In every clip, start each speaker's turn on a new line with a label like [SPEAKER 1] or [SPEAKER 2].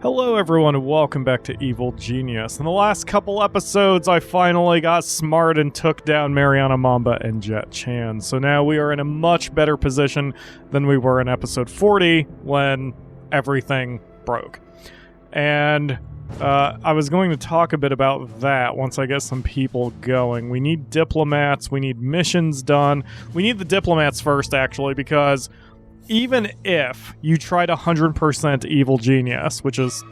[SPEAKER 1] Hello everyone and welcome back to Evil Genius. In the last couple episodes, I finally got smart and took down Mariana Mamba and Jet Chan. So now we are in a much better position than we were in episode 40 when everything broke. And I was going to talk a bit about that once I get some people going. We need diplomats, we need missions done. We need the diplomats first, actually, because even if you tried 100% Evil Genius, which is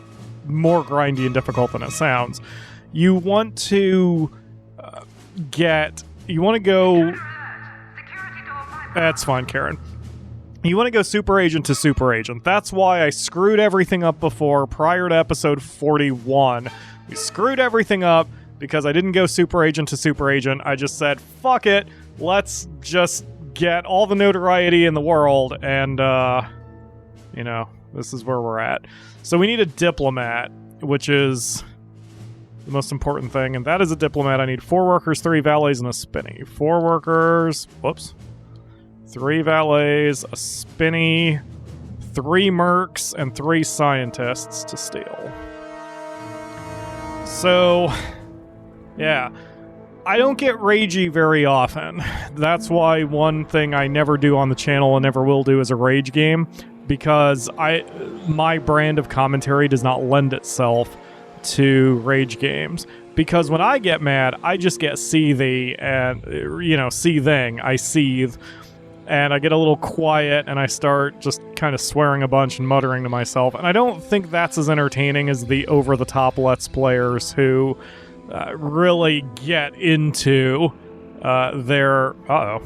[SPEAKER 1] more grindy and difficult than it sounds, you want to go... That's fine, Karen. You want to go super agent to super agent. That's why I screwed everything up before, prior to episode 41. We screwed everything up because I didn't go super agent to super agent. I just said, fuck it, let's just get all the notoriety in the world, and, this is where we're at. So we need a diplomat, which is the most important thing, and that is a diplomat. I need 4 workers, 3 valets, and a spinny. 4 workers, 3 valets, a spinny, 3 mercs, and 3 scientists to steal. So, yeah. I don't get ragey very often. That's why one thing I never do on the channel and never will do is a rage game, because my brand of commentary does not lend itself to rage games. Because when I get mad, I just get seethy and, seething. I seethe, and I get a little quiet, and I start just kind of swearing a bunch and muttering to myself. And I don't think that's as entertaining as the over-the-top Let's Players who really get into their... I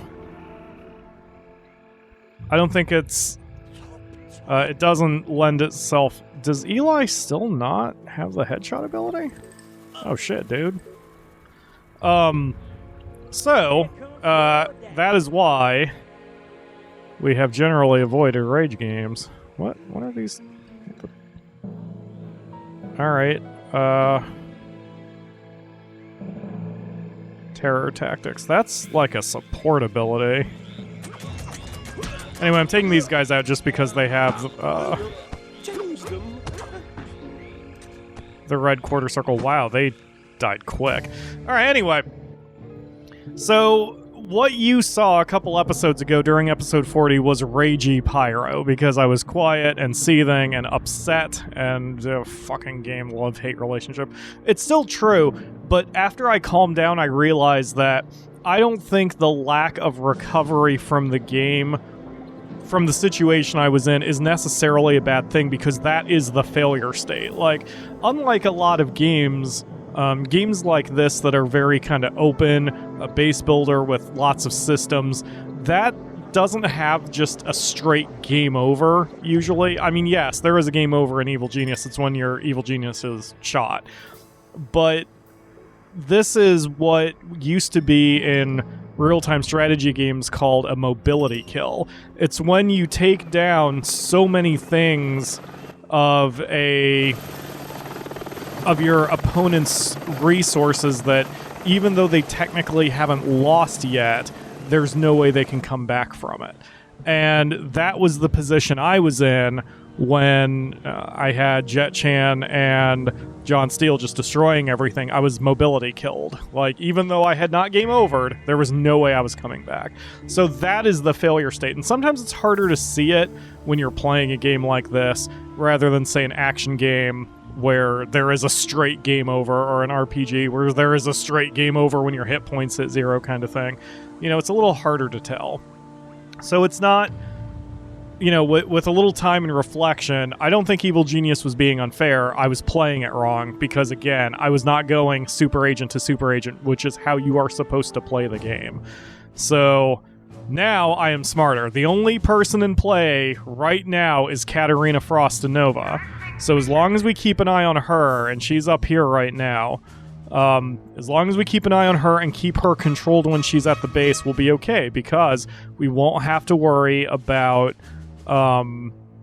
[SPEAKER 1] don't think it's... it doesn't lend itself... Does Eli still not have the headshot ability? Oh shit, dude. That is why we have generally avoided rage games. What are these? Alright, terror tactics. That's like a support ability. Anyway, I'm taking these guys out just because they have the red quarter circle. Wow, they died quick. Alright, anyway. So, what you saw a couple episodes ago during episode 40 was ragey Pyro, because I was quiet and seething and upset, and fucking game love-hate relationship. It's still true, but after I calmed down, I realized that I don't think the lack of recovery from the game, from the situation I was in, is necessarily a bad thing, because that is the failure state. Like, unlike a lot of games... games like this that are very kind of open, a base builder with lots of systems, that doesn't have just a straight game over, usually. I mean, yes, there is a game over in Evil Genius. It's when your Evil Genius is shot. But this is what used to be in real-time strategy games called a mobility kill. It's when you take down so many things of your opponent's resources that even though they technically haven't lost yet, there's no way they can come back from it. And that was the position I was in when I had Jet Chan and John Steele just destroying everything. I was mobility killed. Like, even though I had not game overed, there was no way I was coming back. So that is the failure state. And sometimes it's harder to see it when you're playing a game like this, rather than, say, an action game where there is a straight game over, or an RPG where there is a straight game over when your hit points hit 0 kind of thing. It's a little harder to tell. So it's not, with a little time and reflection, I don't think Evil Genius was being unfair. I was playing it wrong because, again, I was not going super agent to super agent, which is how you are supposed to play the game. So now I am smarter. The only person in play right now is Katarina Frostinova. So as long as we keep an eye on her, and she's up here right now, as long as we keep an eye on her and keep her controlled when she's at the base, we'll be okay, because we won't have to worry about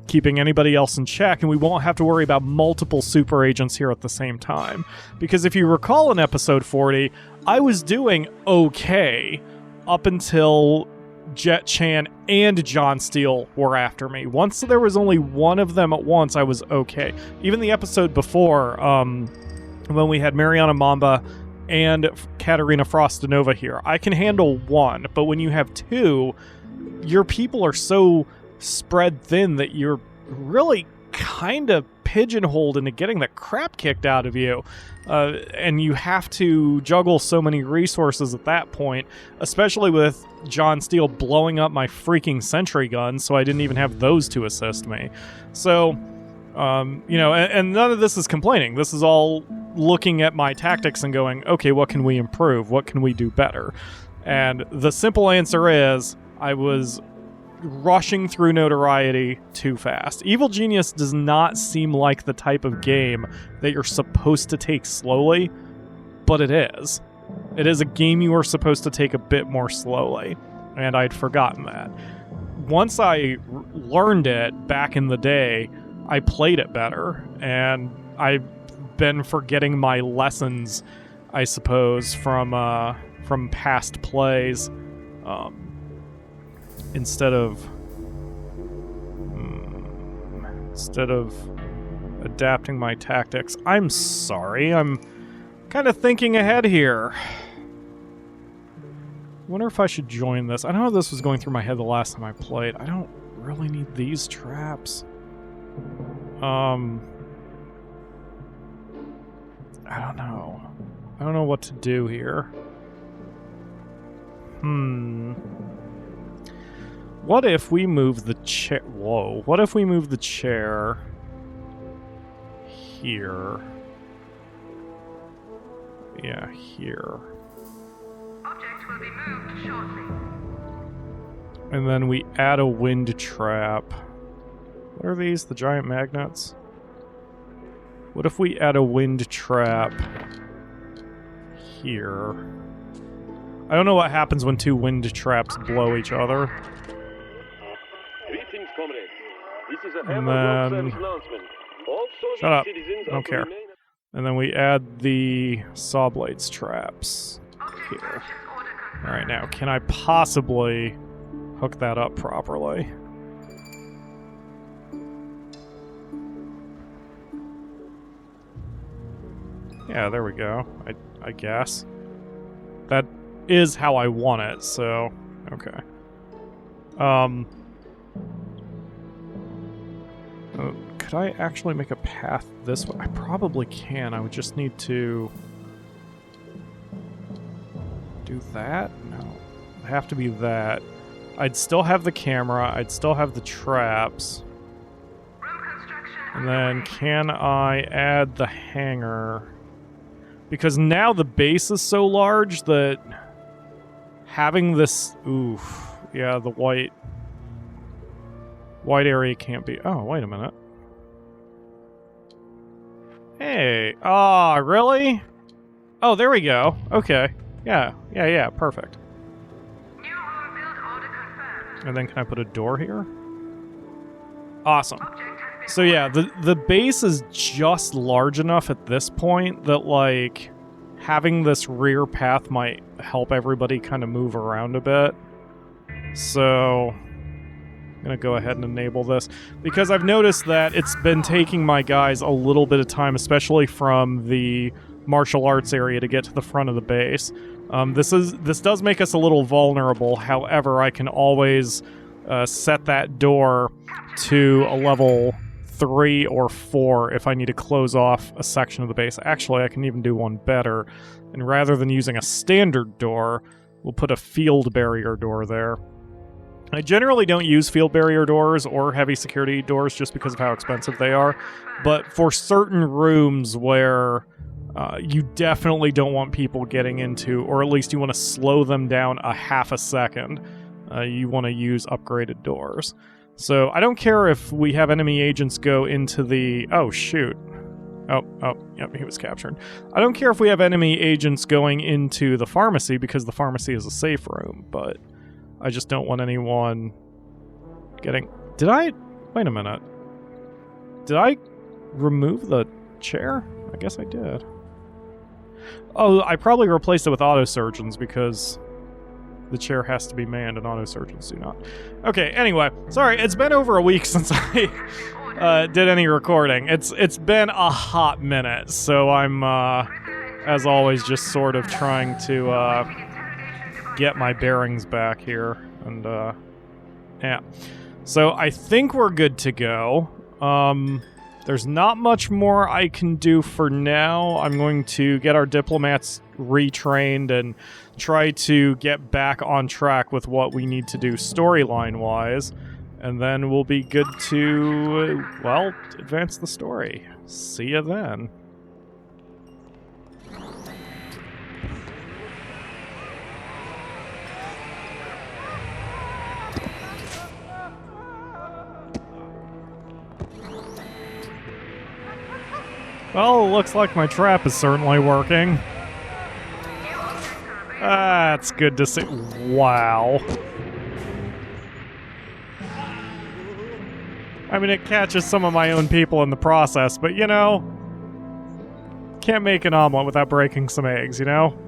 [SPEAKER 1] keeping anybody else in check, and we won't have to worry about multiple super agents here at the same time. Because if you recall in episode 40, I was doing okay up until Jet Chan and John Steele were after me. Once there was only one of them at once, I was okay. Even the episode before, when we had Mariana Mamba and Katarina Frostinova here, I can handle one, but when you have two, your people are so spread thin that you're really kind of pigeonholed into getting the crap kicked out of you. And you have to juggle so many resources at that point, especially with John Steele blowing up my freaking sentry gun, so I didn't even have those to assist me. So, you know, and none of this is complaining. This is all looking at my tactics and going, okay, what can we improve? What can we do better? And the simple answer is, I was rushing through notoriety too fast. Evil Genius does not seem like the type of game that you're supposed to take slowly, but it is. It is a game you are supposed to take a bit more slowly, and I'd forgotten that. Once I learned it back in the day, I played it better, and I've been forgetting my lessons, I suppose, from past plays. Instead of adapting my tactics. I'm sorry, I'm kind of thinking ahead here. Wonder if I should join this. I know this was going through my head the last time I played. I don't really need these traps. I don't know. I don't know what to do here. What if we move the chair? Whoa. What if we move the chair here? Yeah, here.
[SPEAKER 2] Object will be moved shortly.
[SPEAKER 1] And then we add a wind trap. What are these? The giant magnets? What if we add a wind trap here? I don't know what happens when two wind traps blow each other. And then... Shut up. I don't care. And then we add the saw blades traps here. Alright, now, can I possibly hook that up properly? Yeah, there we go. I guess. That is how I want it, so... Okay. Could I actually make a path this way? I probably can. I would just need to... do that? No. It'd have to be that. I'd still have the camera. I'd still have the traps. And then can I add the hangar? Because now the base is so large that having this... Oof. Yeah, the white area can't be... Oh, wait a minute. Hey. Aw, really? Oh, there we go. Okay. Yeah, perfect.
[SPEAKER 2] New room build order confirmed.
[SPEAKER 1] And then can I put a door here? Awesome. So yeah, the base is just large enough at this point that, like, having this rear path might help everybody kind of move around a bit. So I'm going to go ahead and enable this, because I've noticed that it's been taking my guys a little bit of time, especially from the martial arts area, to get to the front of the base. This does make us a little vulnerable. However, I can always set that door to a level 3 or 4 if I need to close off a section of the base. Actually, I can even do one better. And rather than using a standard door, we'll put a field barrier door there. I generally don't use field barrier doors or heavy security doors just because of how expensive they are. But for certain rooms where you definitely don't want people getting into, or at least you want to slow them down a half a second, you want to use upgraded doors. So I don't care if we have enemy agents go into the... Oh, shoot. Oh, yep, he was captured. I don't care if we have enemy agents going into the pharmacy, because the pharmacy is a safe room, but I just don't want anyone getting... Did I... Wait a minute. Did I remove the chair? I guess I did. Oh, I probably replaced it with auto surgeons, because The chair has to be manned and auto surgeons do not. Okay, anyway, sorry, it's been over a week since I did any recording. It's been a hot minute, so I'm, as always, just sort of trying to get my bearings back here. And, yeah. So I think we're good to go. There's not much more I can do for now. I'm going to get our diplomats retrained and try to get back on track with what we need to do storyline-wise. And then we'll be good to, well, advance the story. See you then. Well, it looks like my trap is certainly working. That's good to see. Wow. I mean, it catches some of my own people in the process, but you know, can't make an omelet without breaking some eggs, you know?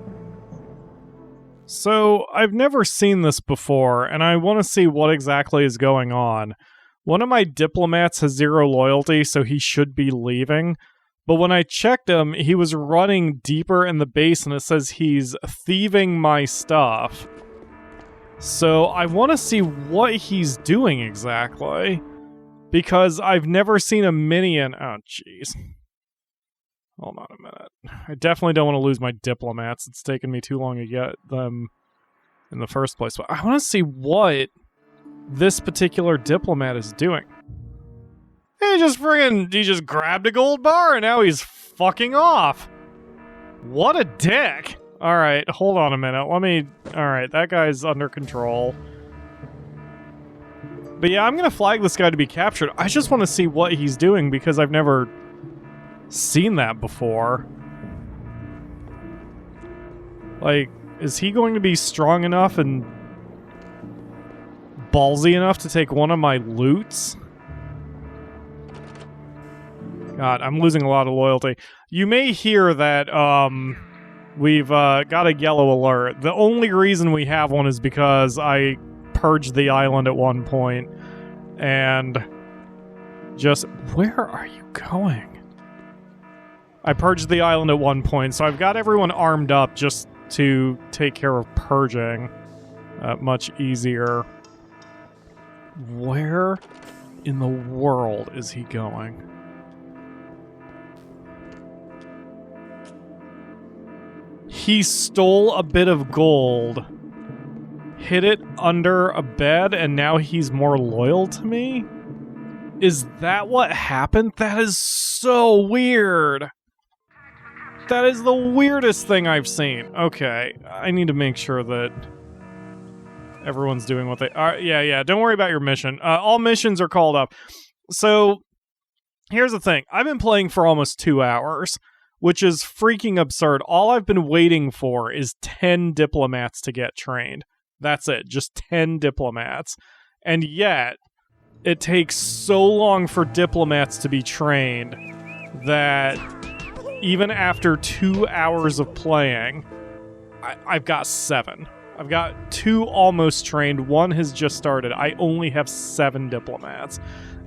[SPEAKER 1] So, I've never seen this before, and I want to see what exactly is going on. One of my diplomats has 0 loyalty, so he should be leaving. But when I checked him, he was running deeper in the base, and it says he's thieving my stuff. So I want to see what he's doing exactly, because I've never seen a minion. Oh, jeez. Hold on a minute. I definitely don't want to lose my diplomats. It's taken me too long to get them in the first place. But I want to see what this particular diplomat is doing. He just grabbed a gold bar and now he's fucking off. What a dick. Alright, hold on a minute. Alright, that guy's under control. But yeah, I'm gonna flag this guy to be captured. I just want to see what he's doing because I've never seen that before. Like, is he going to be strong enough and ballsy enough to take one of my loots? God, I'm losing a lot of loyalty. You may hear that we've got a yellow alert. The only reason we have one is because I purged the island at one point. And just... Where are you going? I purged the island at one point, so I've got everyone armed up just to take care of purging. Much easier. Where in the world is he going? He stole a bit of gold, hid it under a bed, and now he's more loyal to me? Is that what happened? That is so weird. That is the weirdest thing I've seen. Okay, I need to make sure that everyone's doing what they are. Yeah, don't worry about your mission. All missions are called up. So, here's the thing. I've been playing for almost 2 hours, which is freaking absurd. All I've been waiting for is 10 diplomats to get trained. That's it, just 10 diplomats. And yet, it takes so long for diplomats to be trained that even after 2 hours of playing, I've got 7. I've got 2 almost trained, 1 has just started. I only have 7 diplomats.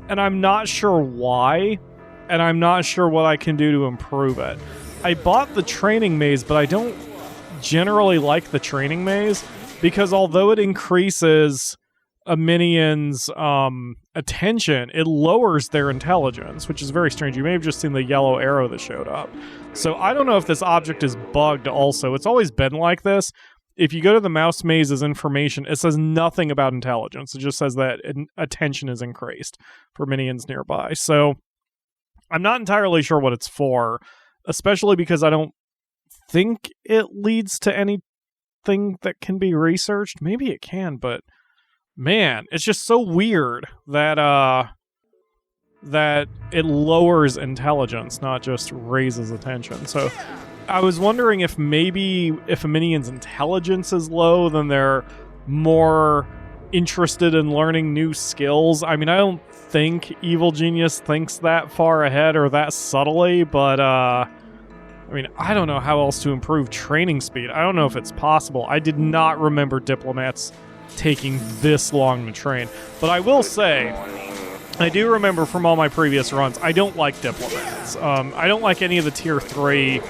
[SPEAKER 1] And I'm not sure why, and I'm not sure what I can do to improve it. I bought the training maze, but I don't generally like the training maze, because although it increases a minion's attention, it lowers their intelligence, which is very strange. You may have just seen the yellow arrow that showed up. So I don't know if this object is bugged also. It's always been like this. If you go to the mouse maze's information, it says nothing about intelligence. It just says that attention is increased for minions nearby. So I'm not entirely sure what it's for, especially because I don't think it leads to anything that can be researched. Maybe it can, but man, it's just so weird that that it lowers intelligence, not just raises attention. So I was wondering if maybe if a minion's intelligence is low, then they're more interested in learning new skills. I mean, I don't think Evil Genius thinks that far ahead or that subtly, but I mean, I don't know how else to improve training speed. I don't know if it's possible. I did not remember diplomats taking this long to train. But I will say, I do remember from all my previous runs, I don't like diplomats. I don't like any of the tier 3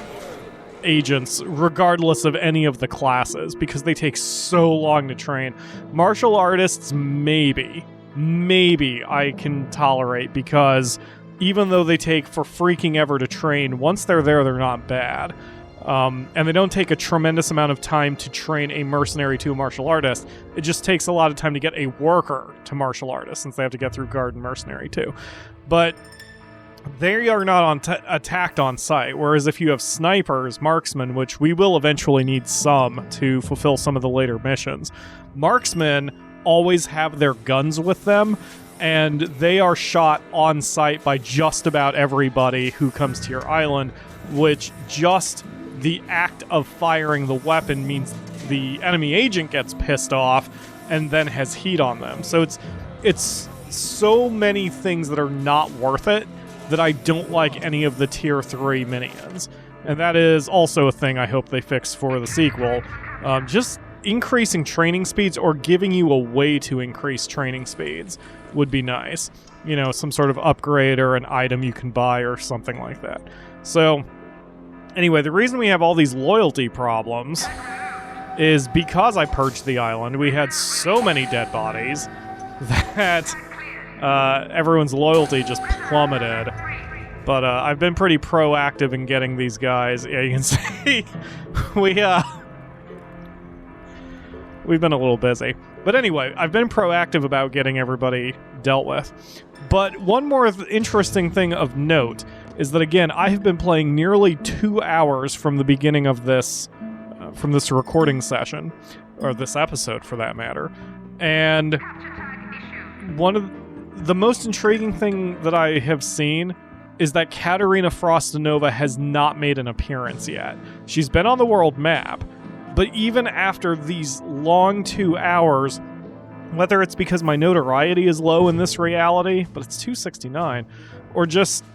[SPEAKER 1] agents, regardless of any of the classes, because they take so long to train. Martial artists, maybe I can tolerate, because even though they take for freaking ever to train, once they're there, they're not bad. And they don't take a tremendous amount of time to train a mercenary to a martial artist. It just takes a lot of time to get a worker to martial artist, since they have to get through guard and mercenary too. But they are not attacked on sight, whereas if you have snipers, marksmen, which we will eventually need some to fulfill some of the later missions, marksmen always have their guns with them, and they are shot on sight by just about everybody who comes to your island, which just the act of firing the weapon means the enemy agent gets pissed off and then has heat on them. So it's so many things that are not worth it that I don't like any of the tier 3 minions. And that is also a thing I hope they fix for the sequel. Just increasing training speeds, or giving you a way to increase training speeds, would be nice. You know, some sort of upgrade or an item you can buy or something like that. So, anyway, the reason we have all these loyalty problems is because I purged the island. We had so many dead bodies that everyone's loyalty just plummeted. But I've been pretty proactive in getting these guys. Yeah, you can see we've been a little busy. But anyway, I've been proactive about getting everybody dealt with. But one more interesting thing of note is that, again, I have been playing nearly 2 hours from the beginning of this, from this recording session, or this episode for that matter. And one of the most intriguing thing that I have seen is that Katarina Frostinova has not made an appearance yet. She's been on the world map, but even after these long 2 hours, whether it's because my notoriety is low in this reality, but it's 269, or just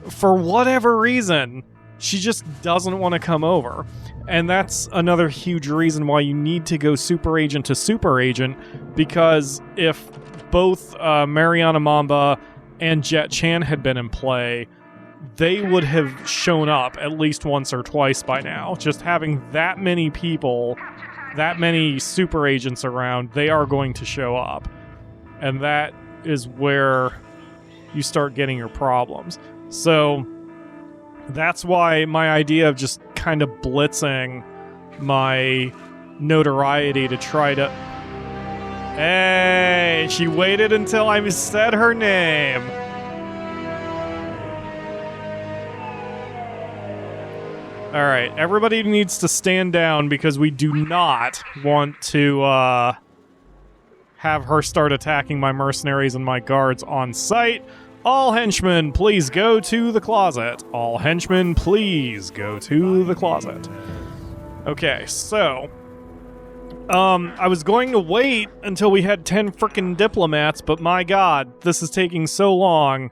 [SPEAKER 1] for whatever reason, she just doesn't want to come over. And that's another huge reason why you need to go super agent to super agent, because if both Mariana Mamba and Jet Chan had been in play, they would have shown up at least once or twice by now. Just having that many people, that many super agents around, they are going to show up. And that is where you start getting your problems. So that's why my idea of just kind of blitzing my notoriety to try to... Hey, she waited until I said her name. Alright, everybody needs to stand down because we do not want to have her start attacking my mercenaries and my guards on sight. All henchmen, please go to the closet. All henchmen, please go to the closet. Okay, so... I was going to wait until we had 10 frickin' diplomats, but my god, this is taking so long.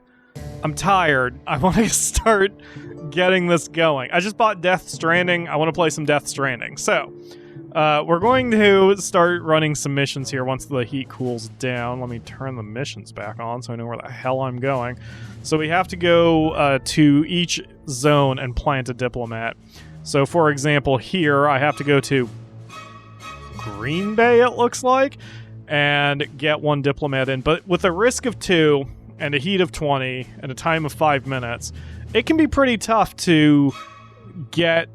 [SPEAKER 1] I'm tired. I want to start getting this going. I just bought Death Stranding. I want to play some Death Stranding. So, we're going to start running some missions here once the heat cools down. Let me turn the missions back on so I know where the hell I'm going. So we have to go to each zone and plant a diplomat. So, for example, here I have to go to Green Bay, it looks like, and get 1 diplomat in. But with a risk of 2 and a heat of 20 and a time of 5 minutes, it can be pretty tough to get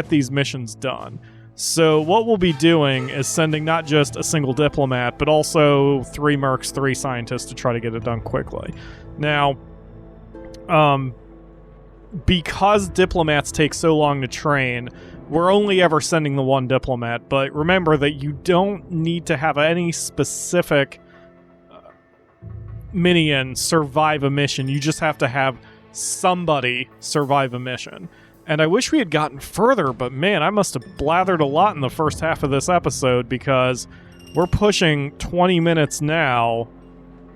[SPEAKER 1] these missions done. So what we'll be doing is sending not just a single diplomat, but also 3 mercs, 3 scientists to try to get it done quickly. Now, because diplomats take so long to train, we're only ever sending the 1 diplomat, but remember that you don't need to have any specific minion survive a mission. You just have to have somebody survive a mission. And I wish we had gotten further, but man, I must have blathered a lot in the first half of this episode, because we're pushing 20 minutes now,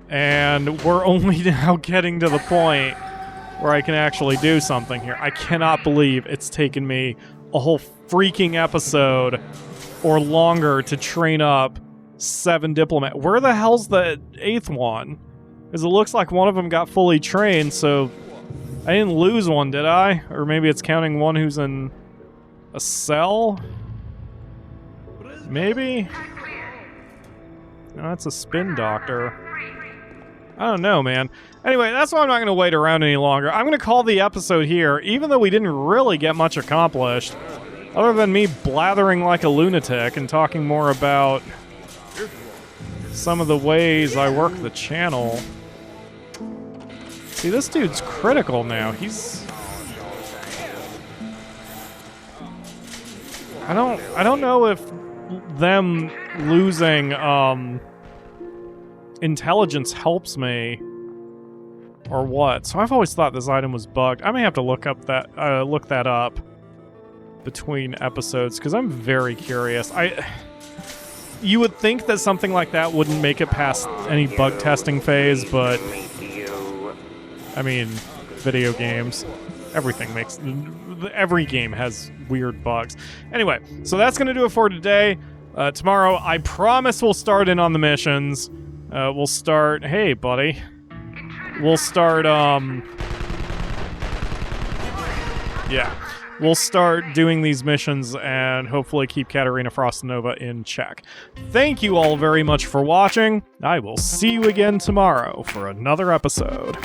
[SPEAKER 1] and we're only now getting to the point where I can actually do something here. I cannot believe it's taken me a whole freaking episode or longer to train up 7 Diplomat. Where the hell's the 8th one? Because it looks like one of them got fully trained, so I didn't lose one, did I? Or maybe it's counting one who's in a cell? Maybe? No, that's a spin doctor. I don't know, man. Anyway, that's why I'm not going to wait around any longer. I'm going to call the episode here, even though we didn't really get much accomplished, other than me blathering like a lunatic and talking more about some of the ways I work the channel. See, this dude's critical now. He's... I don't know if them losing intelligence helps me or what. So I've always thought this item was bugged. I may have to look that up between episodes because I'm very curious. You would think that something like that wouldn't make it past any bug testing phase, but I mean, video games, every game has weird bugs. Anyway, so that's going to do it for today. Tomorrow, I promise we'll start in on the missions. We'll start... Hey, buddy. We'll start, yeah. We'll start doing these missions and hopefully keep Katarina Frostnova in check. Thank you all very much for watching. I will see you again tomorrow for another episode.